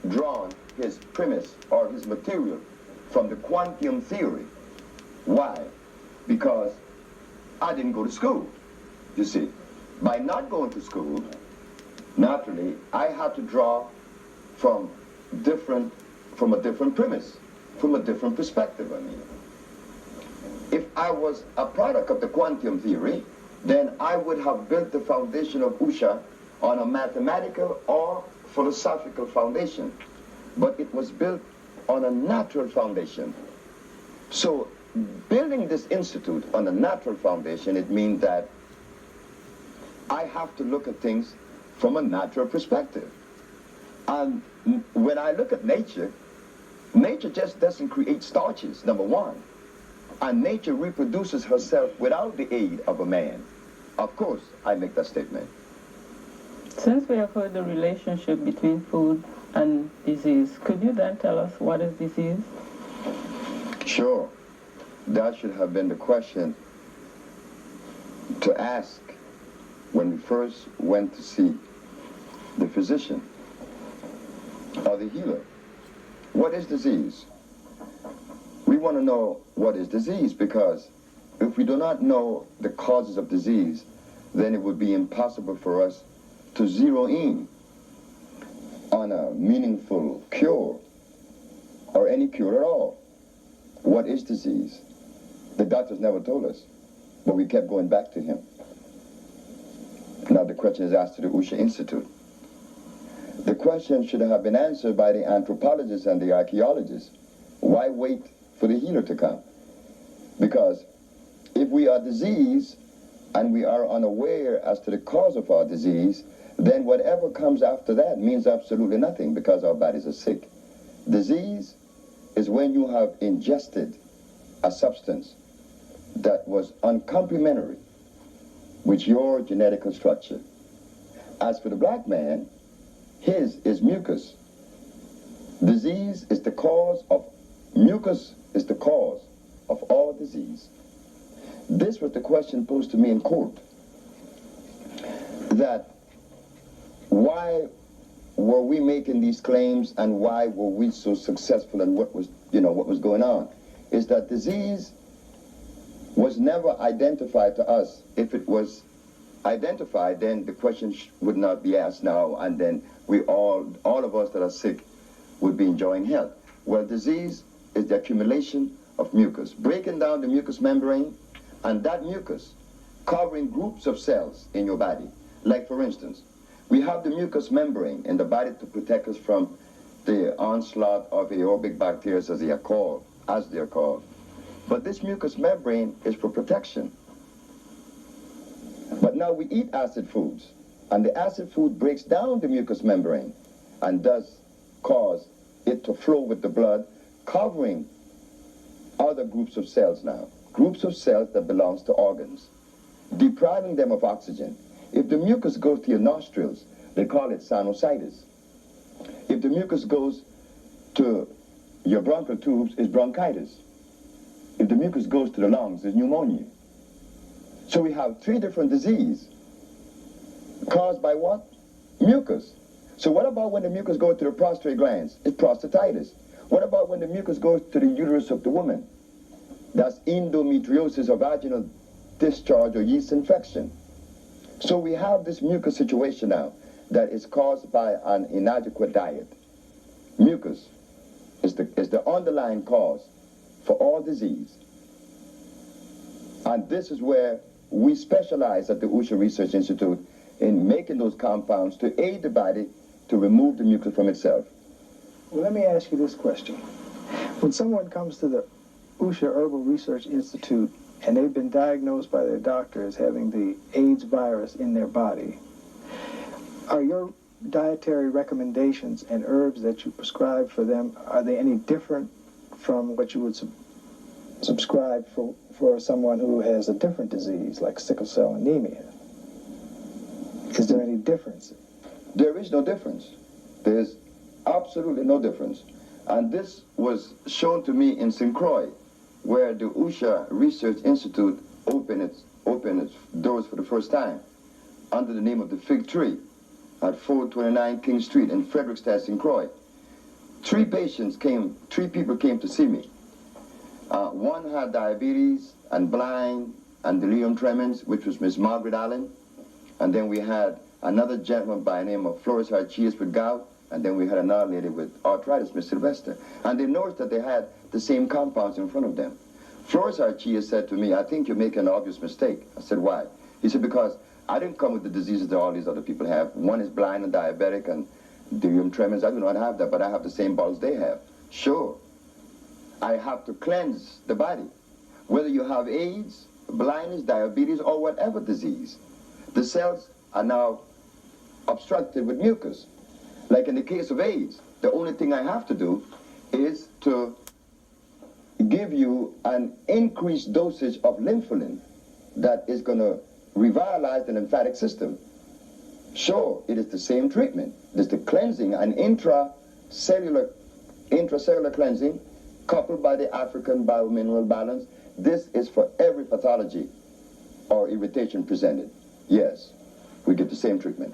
drawn his premise or his material from the quantum theory. Why? Because I didn't go to school, you see. By not going to school, naturally, I had to draw from a different premise, from a different perspective, I mean. If I was a product of the quantum theory, then I would have built the foundation of Usha on a mathematical or philosophical foundation. But it was built on a natural foundation. So building this institute on a natural foundation, it means that I have to look at things from a natural perspective. And when I look at nature, nature just doesn't create starches, number one. And nature reproduces herself without the aid of a man. Of course, I make that statement. Since we have heard the relationship between food and disease, could you then tell us what is disease? Sure. That should have been the question to ask when we first went to see the physician or the healer. What is disease? We want to know what is disease, because if we do not know the causes of disease, then it would be impossible for us to zero in on a meaningful cure or any cure at all. What is disease? The doctors never told us, but we kept going back to him. Now the question is asked to the Usha Institute. The question should have been answered by the anthropologists and the archaeologists. Why wait for the healer to come? Because if we are diseased and we are unaware as to the cause of our disease, then whatever comes after that means absolutely nothing, because our bodies are sick. Disease is when you have ingested a substance that was uncomplimentary with your genetic structure. As for the black man, his is mucus. Disease is the cause of, mucus is the cause of all disease. This was the question posed to me in court, that why were we making these claims and why were we so successful, and what was going on? Is that disease was never identified to us. If it was identified, then the question would not be asked now, and then we all of us that are sick would be enjoying health. Well, disease is the accumulation of mucus, breaking down the mucous membrane, and that mucus covering groups of cells in your body. Like, for instance, we have the mucous membrane in the body to protect us from the onslaught of aerobic bacteria, as they are called. But this mucous membrane is for protection. But now we eat acid foods, and the acid food breaks down the mucous membrane and does cause it to flow with the blood, covering other groups of cells now, groups of cells that belongs to organs, depriving them of oxygen. If the mucus goes to your nostrils, they call it sinusitis. If the mucus goes to your bronchial tubes, it's bronchitis. If the mucus goes to the lungs, it's pneumonia. So we have three different diseases caused by what? Mucus. So what about when the mucus goes to the prostate glands? It's prostatitis. What about when the mucus goes to the uterus of the woman? That's endometriosis, or vaginal discharge, or yeast infection. So we have this mucus situation now that is caused by an inadequate diet. Mucus is the underlying cause for all disease. And this is where we specialize at the Usha Research Institute in making those compounds to aid the body to remove the mucus from itself. Well, let me ask you this question. When someone comes to the Usha Herbal Research Institute and they've been diagnosed by their doctor as having the AIDS virus in their body, are your dietary recommendations and herbs that you prescribe for them, are they any different from what you would subscribe for someone who has a different disease, like sickle cell anemia? Is there any difference? There is no difference. There is absolutely no difference. And this was shown to me in St. Croix, where the Usha Research Institute opened its doors for the first time under the name of the Fig Tree at 429 King Street in Frederickstad, St. Croix. Three people came to see me. One had diabetes and blind and delirium tremens, which was Miss Margaret Allen. And then we had another gentleman by the name of Flores Archias with gout. And then we had another lady with arthritis, Miss Sylvester. And they noticed that they had the same compounds in front of them. Flores Archias said to me, I think you're making an obvious mistake. I said, why? He said, because I didn't come with the diseases that all these other people have. One is blind and diabetic and delirium tremens. I do not have that, but I have the same bottles they have. Sure, I have to cleanse the body. Whether you have AIDS, blindness, diabetes, or whatever disease, the cells are now obstructed with mucus. Like in the case of AIDS, the only thing I have to do is to give you an increased dosage of lympholine that is going to revitalize the lymphatic system. Sure, it is the same treatment. It's the cleansing, an intracellular cleansing coupled by the African biomineral balance. This is for every pathology or irritation presented. Yes, we get the same treatment.